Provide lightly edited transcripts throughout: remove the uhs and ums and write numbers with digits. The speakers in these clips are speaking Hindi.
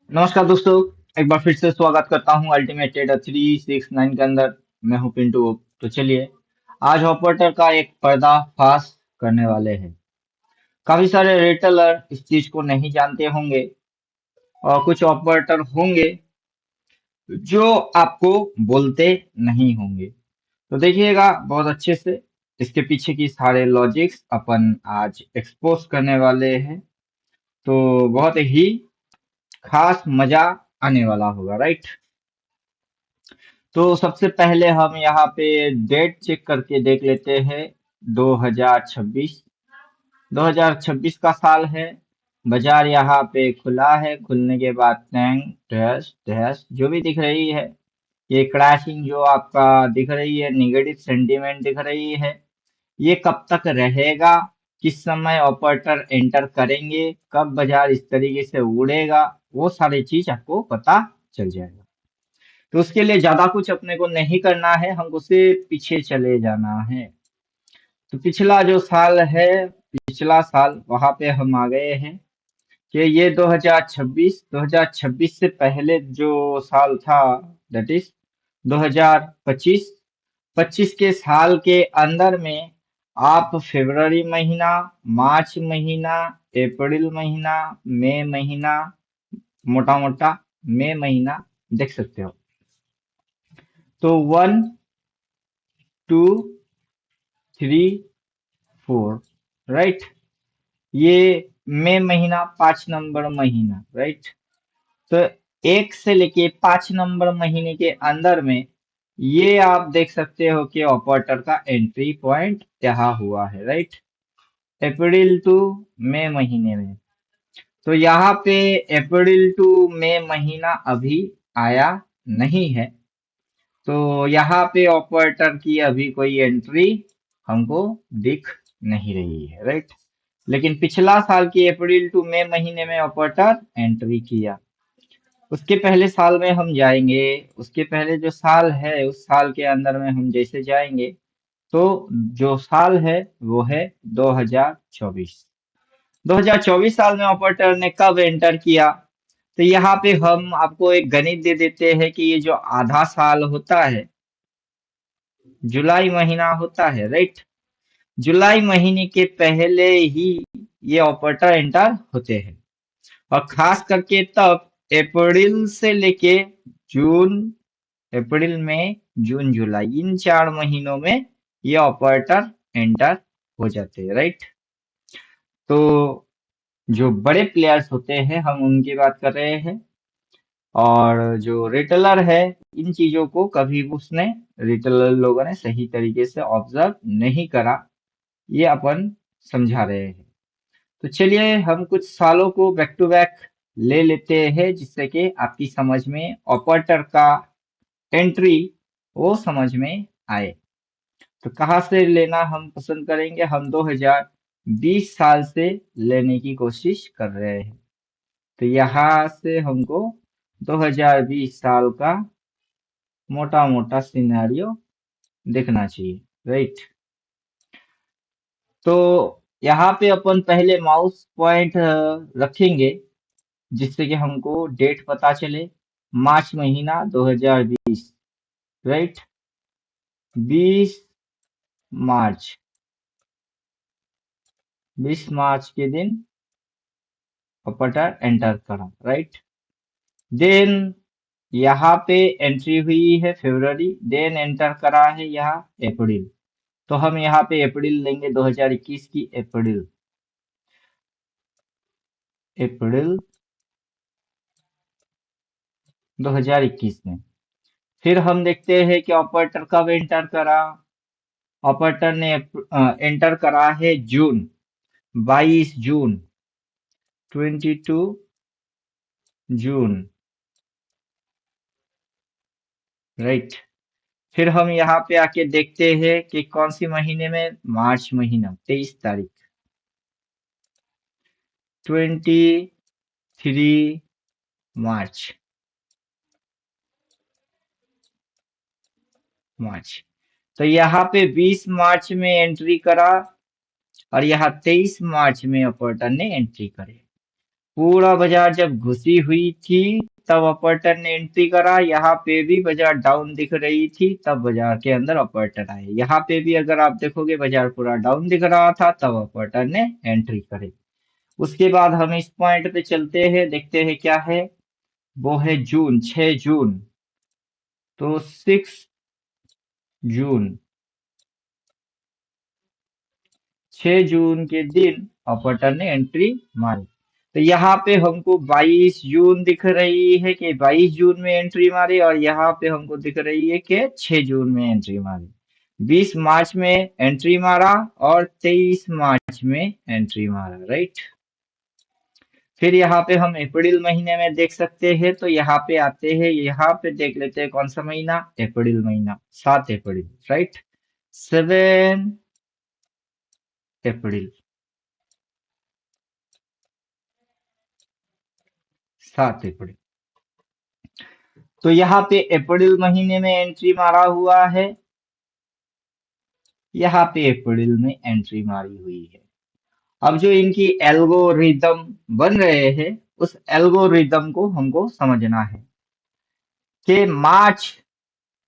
नमस्कार दोस्तों। एक बार फिर से स्वागत करता हूं अल्टीमेट ट्रेडर 369 के अंदर। मैं हूं पिंटू। तो चलिए, आज ऑपरेटर का एक पर्दाफाश करने वाले हैं। काफी सारे रिटेलर इस चीज को नहीं जानते होंगे और कुछ ऑपरेटर होंगे जो आपको बोलते नहीं होंगे। तो देखिएगा बहुत अच्छे से, इसके पीछे की सारे लॉजिक्स अपन आज एक्सपोज करने वाले हैं। तो बहुत ही खास मजा आने वाला होगा, राइट। तो सबसे पहले हम यहाँ पे डेट चेक करके देख लेते हैं। 2026 2026 का साल है। बाजार यहाँ पे खुला है। खुलने के बाद टैंक डैश डैश जो भी दिख रही है, ये क्रैशिंग जो आपका दिख रही है, निगेटिव सेंटीमेंट दिख रही है, ये कब तक रहेगा, किस समय ऑपरेटर एंटर करेंगे, कब बाजार इस तरीके से उड़ेगा, वो सारी चीज आपको पता चल जाएगा। तो उसके लिए ज्यादा कुछ अपने को नहीं करना है, हमको सिर्फ पीछे चले जाना है। तो पिछला जो साल है, पिछला साल वहां पे हम आ गए हैं कि ये 2026 से पहले जो साल था, दैट इज 2025। 25 के साल के अंदर में आप फरवरी महीना, मार्च महीना, अप्रैल महीना, मई महीना, मोटा मोटा मई महीना देख सकते हो। तो 1, 2, 3, 4, राइट। ये मई महीना 5 नंबर महीना, राइट। तो 1 से लेके 5 नंबर महीने के अंदर में ये आप देख सकते हो कि ऑपरेटर का एंट्री पॉइंट यहाँ हुआ है, राइट। अप्रैल टू मई महीने में, तो यहाँ पे अप्रैल टू मई महीना अभी आया नहीं है। तो यहाँ पे ऑपरेटर की अभी कोई एंट्री हमको दिख नहीं रही है, राइट। लेकिन पिछला साल की अप्रैल टू मई महीने में ऑपरेटर एंट्री किया। उसके पहले साल में हम जाएंगे। उसके पहले जो साल है, उस साल के अंदर में हम जैसे जाएंगे, तो जो साल है वो है 2024। 2024 साल में ऑपरेटर ने कब एंटर किया? तो यहाँ पे हम आपको एक गणित दे देते हैं कि ये जो आधा साल होता है, जुलाई महीना होता है, राइट। जुलाई महीने के पहले ही ये ऑपरेटर एंटर होते हैं। और खास करके तब अप्रैल से लेके जून, अप्रैल में जून जुलाई, इन 4 महीनों में ये ऑपरेटर एंटर हो जाते हैं, राइट। तो जो बड़े प्लेयर्स होते हैं हम उनकी बात कर रहे हैं। और जो रिटेलर है, इन चीजों को कभी उसने, रिटेलर लोगों ने सही तरीके से ऑब्जर्व नहीं करा, ये अपन समझा रहे हैं। तो चलिए हम कुछ सालों को बैक टू बैक ले लेते हैं, जिससे कि आपकी समझ में ऑपरेटर का एंट्री वो समझ में आए। तो कहाँ से लेना हम पसंद करेंगे? हम 2020 साल से लेने की कोशिश कर रहे हैं। तो यहाँ से हमको 2020 साल का मोटा मोटा सिनेरियो देखना चाहिए, राइट। तो यहाँ पे अपन पहले माउस पॉइंट रखेंगे, जिससे कि हमको डेट पता चले। मार्च महीना 2020, राइट। 20 मार्च, 20 मार्च के दिन ऑपरेटर एंटर करा, राइट। देन यहाँ पे एंट्री हुई है फरवरी, देन एंटर करा है यहाँ अप्रैल। तो हम यहाँ पे अप्रैल लेंगे, 2021 की अप्रैल, अप्रैल 2021 में। फिर हम देखते हैं कि ऑपरेटर कब एंटर करा। ऑपरेटर ने एंटर करा है जून, 22 जून, 22 जून, राइट। फिर हम यहाँ पे आके देखते हैं कि कौन सी महीने में, मार्च महीना, 23 तारीख, 23 मार्च, मार्च। तो यहाँ पे 20 मार्च में एंट्री करा और यहाँ 23 मार्च में ऑपरेटर ने एंट्री करे। पूरा बाजार जब घुसी हुई थी तब ऑपरेटर ने एंट्री करा। यहाँ पे भी बाजार डाउन दिख रही थी तब बाजार के अंदर ऑपरेटर आए। यहाँ पे भी अगर आप देखोगे बाजार पूरा डाउन दिख रहा था तब ऑपरेटर ने एंट्री करी। उसके बाद हम इस पॉइंट पे चलते हैं, देखते हैं क्या है। वो है जून, 6 जून। तो 6 जून, 6 जून के दिन ऑपरेटर ने एंट्री मारी। तो यहाँ पे हमको 22 जून दिख रही है कि 22 जून में एंट्री मारी, और यहाँ पे हमको दिख रही है कि 6 जून में एंट्री मारी। 20 मार्च में एंट्री मारा और 23 मार्च में एंट्री मारा, राइट। फिर यहाँ पे हम अप्रैल महीने में देख सकते हैं, तो यहाँ पे आते हैं, यहाँ पे देख लेते हैं कौन सा महीना, अप्रैल महीना, 7 अप्रैल, राइट। 7 अप्रैल, 7 अप्रैल। तो यहाँ पे अप्रैल महीने में एंट्री मारा हुआ है, यहाँ पे अप्रैल में एंट्री मारी हुई है। अब जो इनकी एल्गोरिदम बन रहे हैं, उस एल्गोरिदम को हमको समझना है कि मार्च,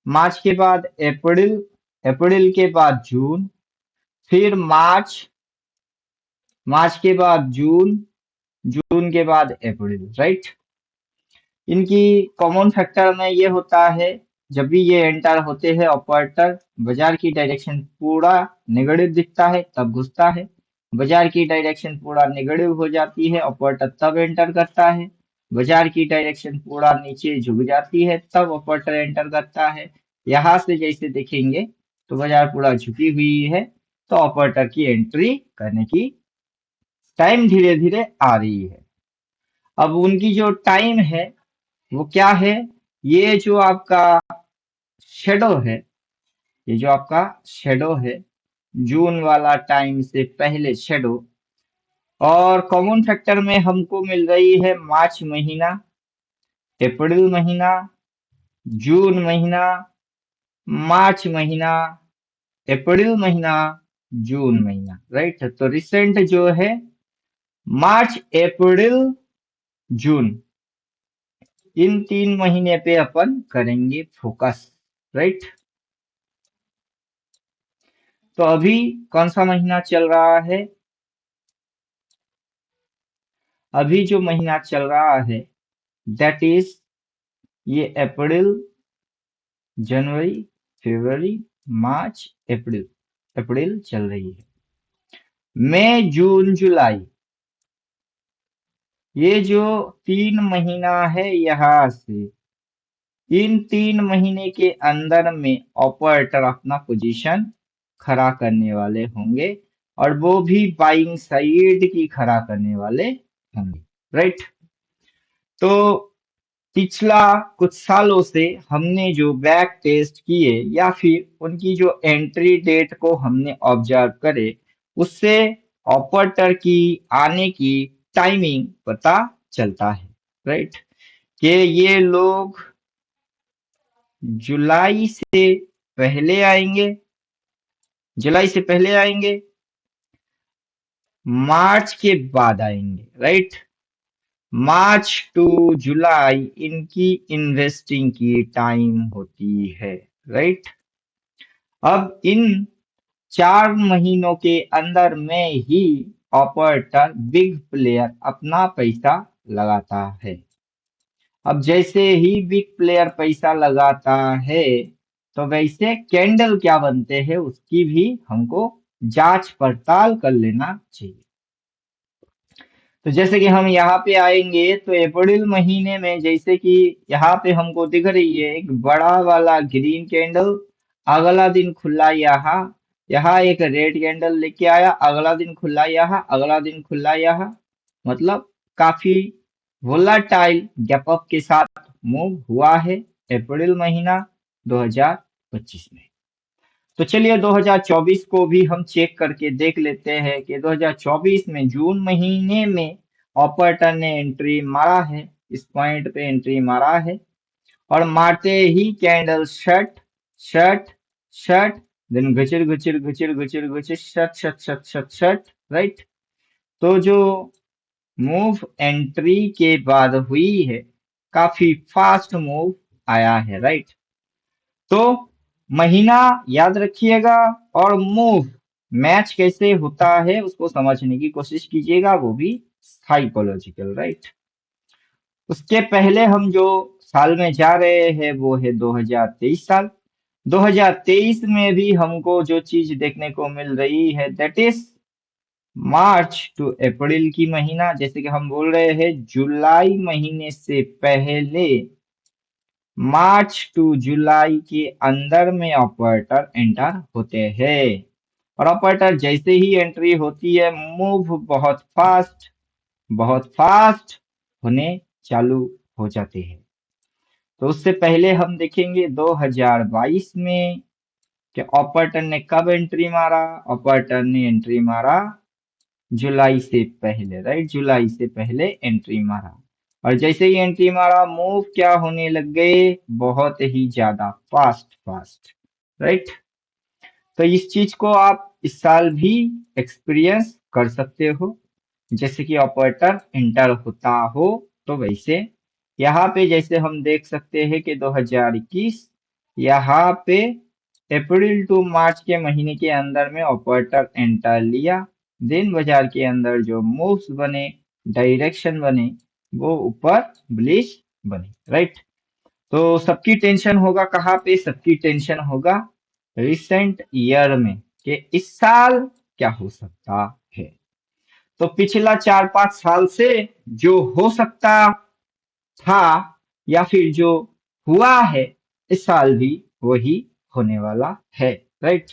मार्च के बाद अप्रैल, अप्रैल के बाद जून, फिर मार्च, मार्च के बाद जून, जून के बाद अप्रैल, राइट। इनकी कॉमन फैक्टर में ये होता है, जब भी ये एंटर होते हैं ऑपरेटर, बाजार की डायरेक्शन पूरा नेगेटिव दिखता है तब घुसता है। बाजार की डायरेक्शन पूरा नेगेटिव हो जाती है, ऑपरेटर तब एंटर करता है। बाजार की डायरेक्शन पूरा नीचे झुक जाती है तब ऑपरेटर एंटर करता है। यहाँ से जैसे देखेंगे तो बाजार पूरा झुकी हुई है, तो ऑपरेटर की एंट्री करने की टाइम धीरे धीरे आ रही है। अब उनकी जो टाइम है वो क्या है, ये जो आपका शेडो है, ये जो आपका शेडो है, जून वाला टाइम से पहले शेडो, और कॉमन फैक्टर में हमको मिल रही है मार्च महीना, अप्रैल महीना, जून महीना, मार्च महीना, अप्रैल महीना, जून महीना, राइट। तो रिसेंट जो है मार्च, अप्रैल, जून, इन 3 महीने पे अपन करेंगे फोकस, राइट। तो अभी कौन सा महीना चल रहा है, अभी जो महीना चल रहा है दैट इज ये अप्रैल, जनवरी, फरवरी, मार्च, अप्रैल, अप्रैल चल रही है। मई, जून, जुलाई, ये जो 3 महीना है, यहाँ से इन 3 महीने के अंदर में ऑपरेटर अपना पोजीशन खड़ा करने वाले होंगे, और वो भी बाइंग साइड की खड़ा करने वाले होंगे, राइट। तो पिछला कुछ सालों से हमने जो बैक टेस्ट किए या फिर उनकी जो एंट्री डेट को हमने ऑब्जर्व करे, उससे ऑपरेटर की आने की टाइमिंग पता चलता है, राइट। कि ये लोग जुलाई से पहले आएंगे, जुलाई से पहले आएंगे, मार्च के बाद आएंगे, राइट। मार्च टू जुलाई इनकी इन्वेस्टिंग की टाइम होती है, राइट। अब इन 4 महीनों के अंदर में ही ऑपरेटर, बिग प्लेयर अपना पैसा लगाता है। अब जैसे ही बिग प्लेयर पैसा लगाता है, तो वैसे कैंडल क्या बनते हैं उसकी भी हमको जांच पड़ताल कर लेना चाहिए। तो जैसे कि हम यहाँ पे आएंगे तो अप्रैल महीने में जैसे कि यहाँ पे हमको दिख रही है एक बड़ा वाला ग्रीन कैंडल, अगला दिन खुला यहाँ, यहाँ एक रेड कैंडल लेके आया, अगला दिन खुला यहाँ, अगला दिन खुला यहाँ। मतलब काफी वोलाटाइल गैप अप के साथ मूव हुआ है अप्रैल महीना 2025 में। तो चलिए 2024 को भी हम चेक करके देख लेते हैं कि 2024 में जून महीने में ऑपरेटर ने एंट्री मारा है, इस पॉइंट पे एंट्री मारा है, और मारते ही candle shut, shut, shut, then घुचिर घुचिर घुचिर घुचिर घुचिर, shut shut shut shut shut, right. तो जो मूव एंट्री के बाद हुई है, काफी फास्ट मूव आया है, राइट। तो महीना याद रखिएगा और मूव मैच कैसे होता है उसको समझने की कोशिश कीजिएगा, वो भी साइकोलॉजिकल, राइट। उसके पहले हम जो साल में जा रहे हैं वो है 2023 साल। 2023 में भी हमको जो चीज देखने को मिल रही है दैट इज मार्च टू अप्रैल की महीना, जैसे कि हम बोल रहे हैं जुलाई महीने से पहले मार्च टू जुलाई के अंदर में ऑपरेटर एंटर होते हैं। और ऑपरेटर जैसे ही एंट्री होती है मूव बहुत फास्ट होने चालू हो जाते हैं। तो उससे पहले हम देखेंगे 2022 में कि ऑपरेटर ने कब एंट्री मारा। ऑपरेटर ने एंट्री मारा जुलाई से पहले, राइट, जुलाई से पहले एंट्री मारा। और जैसे ही एंट्री मारा मूव क्या होने लग गए, बहुत ही ज्यादा फास्ट फास्ट, राइट। तो इस चीज को आप इस साल भी एक्सपीरियंस कर सकते हो, जैसे कि ऑपरेटर इंटर होता हो। तो वैसे यहाँ पे जैसे हम देख सकते हैं कि 2021 यहाँ पे अप्रैल टू मार्च के महीने के अंदर में ऑपरेटर एंटर लिया। दिन बाजार के अंदर जो मूव्स बने, डायरेक्शन बने, वो ऊपर बुलिश बने, राइट। तो सबकी टेंशन होगा कहाँ पे, सबकी टेंशन होगा रिसेंट ईयर में कि इस साल क्या हो सकता है। तो पिछला 4-5 साल से जो हो सकता था या फिर जो हुआ है इस साल भी वही होने वाला है, राइट।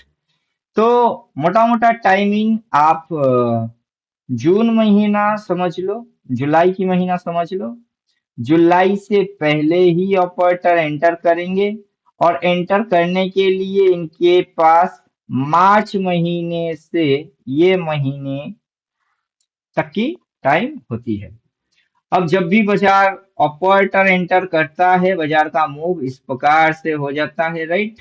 तो मोटा मोटा टाइमिंग आप जून महीना समझ लो, जुलाई की महीना समझ लो। जुलाई से पहले ही ऑपरेटर एंटर करेंगे और एंटर करने के लिए इनके पास मार्च महीने से ये महीने तक की टाइम होती है। अब जब भी बाजार ऑपरेटर एंटर करता है बाजार का मूव इस प्रकार से हो जाता है, राइट।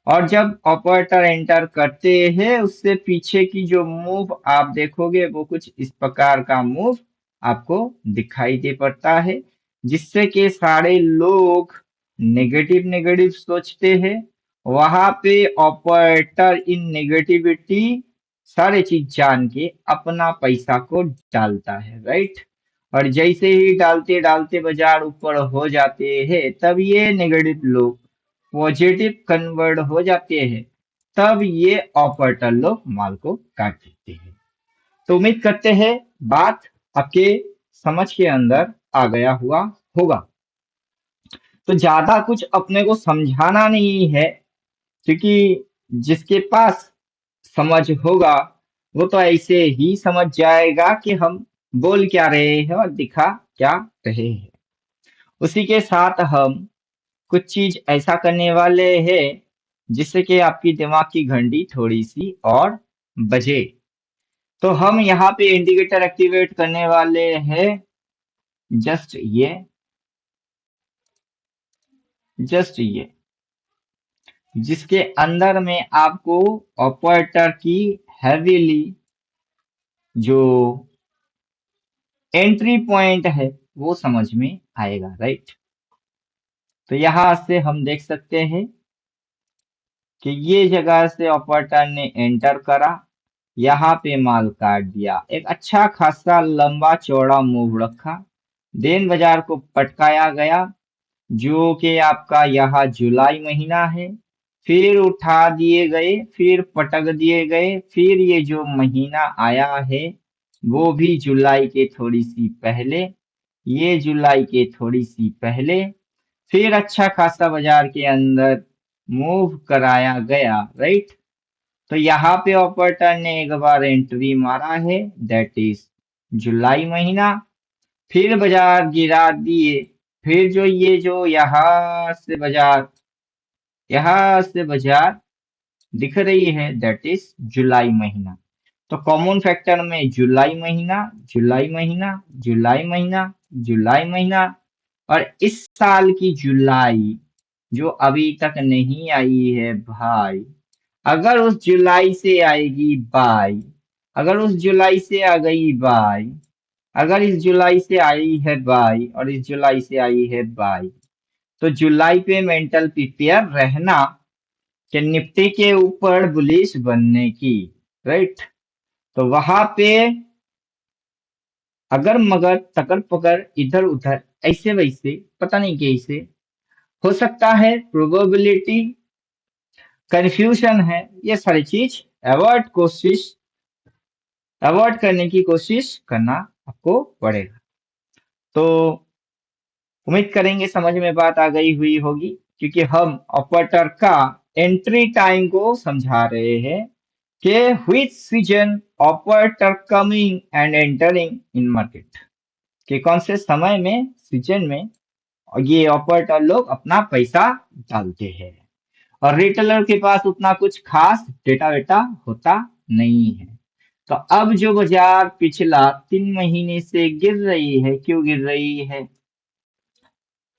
और जब ऑपरेटर एंटर करते हैं उससे पीछे की जो मूव आप देखोगे वो कुछ इस प्रकार का मूव आपको दिखाई दे पड़ता है, जिससे कि सारे लोग नेगेटिव नेगेटिव सोचते हैं। वहां पे ऑपरेटर इन नेगेटिविटी सारे चीज जान के अपना पैसा को डालता है, राइट। और जैसे ही डालते डालते बाजार ऊपर हो जाते हैं तब ये नेगेटिव लोग पॉजिटिव कन्वर्ट हो जाते हैं, तब ये ऑपरेटर लोग माल को काट देते हैं। तो उम्मीद करते हैं बात आपके समझ के अंदर आ गया हुआ होगा। तो ज्यादा कुछ अपने को समझाना नहीं है, क्योंकि जिसके पास समझ होगा वो तो ऐसे ही समझ जाएगा कि हम बोल क्या रहे हैं और दिखा क्या रहे हैं। उसी के साथ हम कुछ चीज ऐसा करने वाले हैं जिससे कि आपकी दिमाग की घंटी थोड़ी सी और बजे। तो हम यहाँ पे इंडिकेटर एक्टिवेट करने वाले हैं, जस्ट ये जस्ट ये जिसके अंदर में आपको ऑपरेटर की हैवीली जो एंट्री पॉइंट है वो समझ में आएगा, राइट। तो यहाँ से हम देख सकते हैं कि ये जगह से ऑपरेटर ने एंटर करा, यहाँ पे माल काट दिया, एक अच्छा खासा लंबा चौड़ा मूव रखा, देन बाजार को पटकाया गया, जो कि आपका यहाँ जुलाई महीना है। फिर उठा दिए गए, फिर पटक दिए गए, फिर ये जो महीना आया है वो भी जुलाई के थोड़ी सी पहले, ये जुलाई के थोड़ी सी पहले, फिर अच्छा खासा बाजार के अंदर मूव कराया गया, राइट। तो यहाँ पे ऑपरेटर ने एक बार एंट्री मारा है दैट इज जुलाई महीना, फिर बाजार गिरा दिए, फिर जो ये जो यहाँ से बाजार दिख रही है दैट इज जुलाई महीना। तो कॉमन फैक्टर में जुलाई महीना, जुलाई महीना, जुलाई महीना, जुलाई महीना, और इस साल की जुलाई जो अभी तक नहीं आई है भाई, अगर उस जुलाई से आएगी बाई, अगर उस जुलाई से आ गई बाई, अगर इस जुलाई से आई है बाई और इस जुलाई से आई है बाई, तो जुलाई पे मेंटल प्रिपेयर रहना कि निफ्टी के ऊपर बुलिश बनने की, राइट। तो वहां पे अगर मगर तकर पकड़ इधर उधर ऐसे वैसे पता नहीं कैसे हो सकता है, प्रोबेबिलिटी कंफ्यूजन है, ये सारी चीज अवॉइड करने की कोशिश करना आपको पड़ेगा। तो उम्मीद करेंगे समझ में बात आ गई हुई होगी, क्योंकि हम ऑपरेटर का एंट्री टाइम को समझा रहे हैं कि which season operator coming and entering in market, कि कौन से समय में सीजन में ये ऑपरेटर लोग अपना पैसा डालते हैं। और रिटेलर के पास उतना कुछ खास डेटा वेटा होता नहीं है। तो अब जो बाजार पिछला 3 महीने से गिर रही है, क्यों गिर रही है?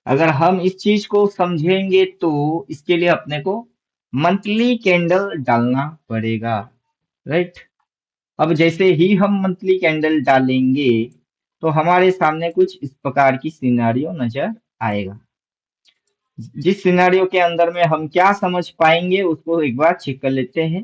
अगर हम इस चीज को समझेंगे तो इसके लिए अपने को मंथली कैंडल डालना पड़ेगा, राइट। अब जैसे ही हम मंथली कैंडल डालेंगे तो हमारे सामने कुछ इस प्रकार की सिनारियो नजर आएगा। जिस सिनारियो के अंदर में हम क्या समझ पाएंगे उसको एक बार चेक कर लेते हैं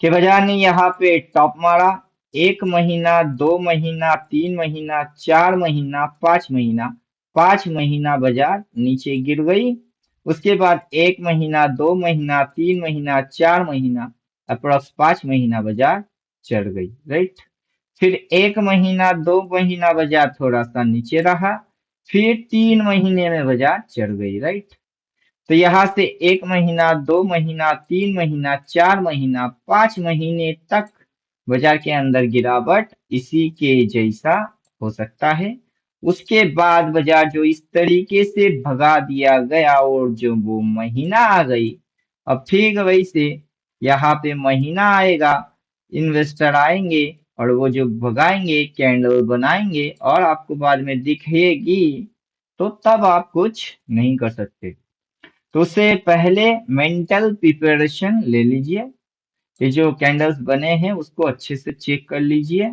कि बाजार ने यहाँ पे टॉप मारा, 1 महीना, 2 महीना, 3 महीना, 4 महीना, 5 महीना, 5 महीना बाजार नीचे गिर गई। उसके बाद 1 महीना, 2 महीना, 3 महीना, 4 महीना, अप्रोक्स 5 महीना बाजार चढ़ गई, राइट। फिर 1 महीना, 2 महीना बाजार थोड़ा सा नीचे रहा, फिर 3 महीने में बाजार चढ़ गई, राइट। तो यहाँ से 1 महीना, 2 महीना, 3 महीना, 4 महीना, 5 महीने तक बाजार के अंदर गिरावट इसी के जैसा हो सकता है। उसके बाद बाजार जो इस तरीके से भगा दिया गया और जो वो महीना आ गई, अब ठीक वैसे यहाँ पे महीना आएगा, इन्वेस्टर आएंगे और वो जो भगाएंगे कैंडल बनाएंगे और आपको बाद में दिखेगी, तो तब आप कुछ नहीं कर सकते। तो उससे पहले मेंटल प्रिपरेशन ले लीजिए। ये जो कैंडल्स बने हैं उसको अच्छे से चेक कर लीजिए।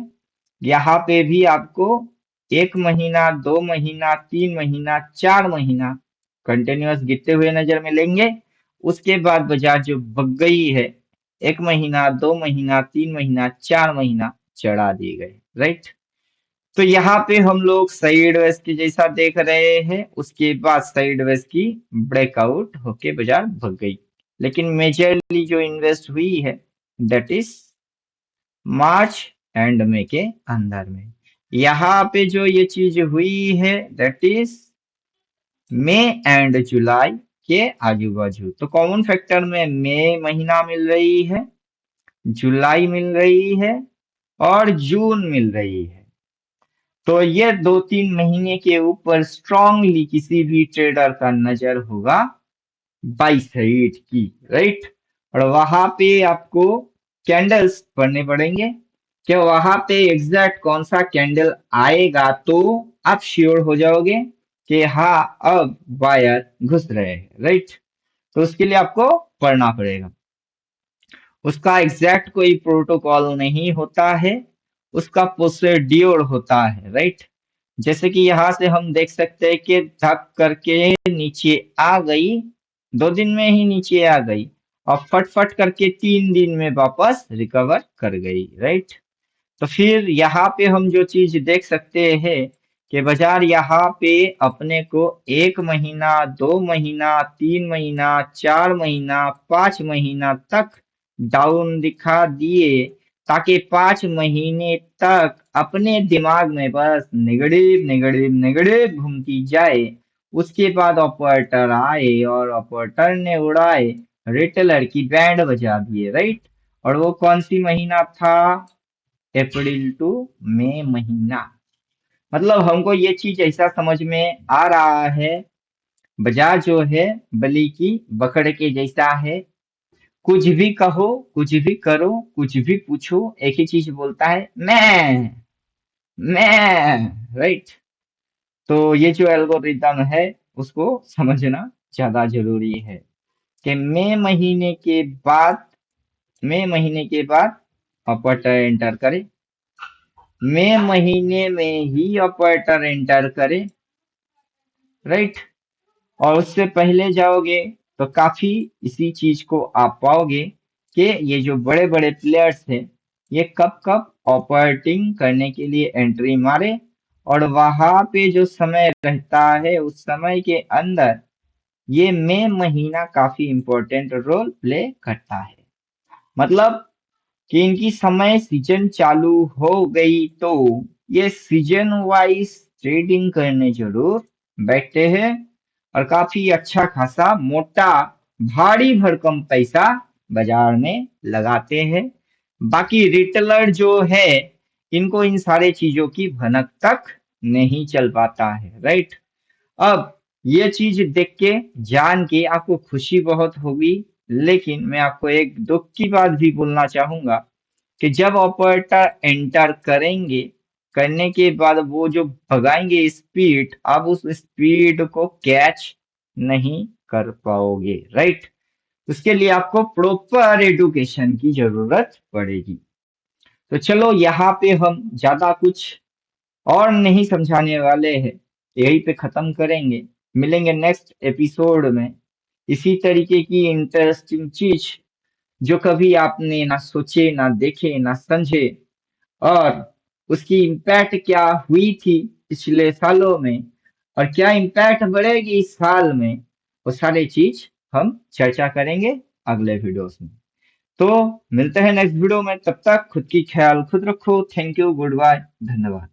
यहाँ पे भी आपको 1 महीना, 2 महीना, 3 महीना, 4 महीना कंटिन्यूअस गिरते हुए नजर में लेंगे। उसके बाद बाजार जो भग गई है, 1 महीना, 2 महीना, 3 महीना, 4 महीना चढ़ा दी गई, राइट। तो यहाँ पे हम लोग साइड वेज की जैसा देख रहे हैं, उसके बाद साइड वेज की ब्रेकआउट होके बाजार भग गई। लेकिन मेजरली जो इन्वेस्ट हुई है दैट इज मार्च एंड मई के अंदर में। यहाँ पे जो ये चीज हुई है दैट इज मई एंड जुलाई के आजू बाजू। तो कॉमन फैक्टर में मई महीना मिल रही है, जुलाई मिल रही है और जून मिल रही है। तो ये 2-3 महीने के ऊपर स्ट्रांगली किसी भी ट्रेडर का नजर होगा बाई साइड की, राइट। और वहां पे आपको कैंडल्स पढ़ने पड़ेंगे कि वहां पे एग्जैक्ट कौन सा कैंडल आएगा, तो आप श्योर हो जाओगे कि हाँ अब बायर घुस रहे हैं, राइट। तो उसके लिए आपको पढ़ना पड़ेगा। उसका एग्जैक्ट कोई प्रोटोकॉल नहीं होता है, उसका प्रोसीड्यूर होता है, राइट। जैसे कि यहाँ से हम देख सकते हैं कि धक करके नीचे आ गई, 2 दिन में ही नीचे आ गई और फटफट करके 3 दिन में वापस रिकवर कर गई, राइट। तो फिर यहाँ पे हम जो चीज देख सकते हैं कि बाजार यहाँ पे अपने को 1 महीना, 2 महीना, 3 महीना, 4 महीना, 5 महीना तक डाउन दिखा दिए, ताकि 5 महीने तक अपने दिमाग में बस नेगेटिव नेगेटिव नेगेटिव घूमती जाए। उसके बाद ऑपरेटर आए और ऑपरेटर ने उड़ाए रिटेलर की बैंड बजा दिए, राइट। और वो कौन सी महीना था? अप्रैल टू मई महीना। मतलब हमको ये चीज ऐसा समझ में आ रहा है, बाजार जो है बलि की बकड़ के जैसा है। कुछ भी कहो, कुछ भी करो, कुछ भी पूछो, एक ही चीज बोलता है, मैं, राइट। तो ये जो एल्गोरिदम है उसको समझना ज्यादा जरूरी है कि मई महीने के बाद ऑपरेटर एंटर करे, मई महीने में ही ऑपरेटर एंटर करे, राइट। और उससे पहले जाओगे तो काफी इसी चीज को आप पाओगे कि ये जो बड़े बड़े प्लेयर्स हैं ये कब कब ऑपरेटिंग करने के लिए एंट्री मारे, और वहां पे जो समय रहता है उस समय के अंदर ये मई महीना काफी इंपॉर्टेंट रोल प्ले करता है। मतलब कि इनकी समय सीजन चालू हो गई तो ये सीजन वाइज ट्रेडिंग करने जरूर बैठते हैं और काफी अच्छा खासा मोटा भारी भरकम पैसा बाजार में लगाते हैं। बाकी रिटेलर जो है इनको इन सारे चीजों की भनक तक नहीं चल पाता है, राइट। अब ये चीज देख के जान के आपको खुशी बहुत होगी, लेकिन मैं आपको एक दुख की बात भी बोलना चाहूंगा कि जब ऑपरेटर एंटर करेंगे, करने के बाद वो जो भगाएंगे स्पीड, आप उस स्पीड को कैच नहीं कर पाओगे, राइट। उसके लिए आपको प्रॉपर एडुकेशन की जरूरत पड़ेगी। तो चलो यहाँ पे हम ज्यादा कुछ और नहीं समझाने वाले हैं, यहीं पे खत्म करेंगे। मिलेंगे नेक्स्ट एपिसोड में इसी तरीके की इंटरेस्टिंग चीज जो कभी आपने ना सोचे ना देखे ना समझे, और उसकी इम्पैक्ट क्या हुई थी पिछले सालों में और क्या इम्पैक्ट बढ़ेगी इस साल में, वो सारी चीज हम चर्चा करेंगे अगले वीडियोस में। तो मिलते हैं नेक्स्ट वीडियो में, तब तक खुद की ख्याल खुद रखो। थैंक यू, गुड बाय, धन्यवाद।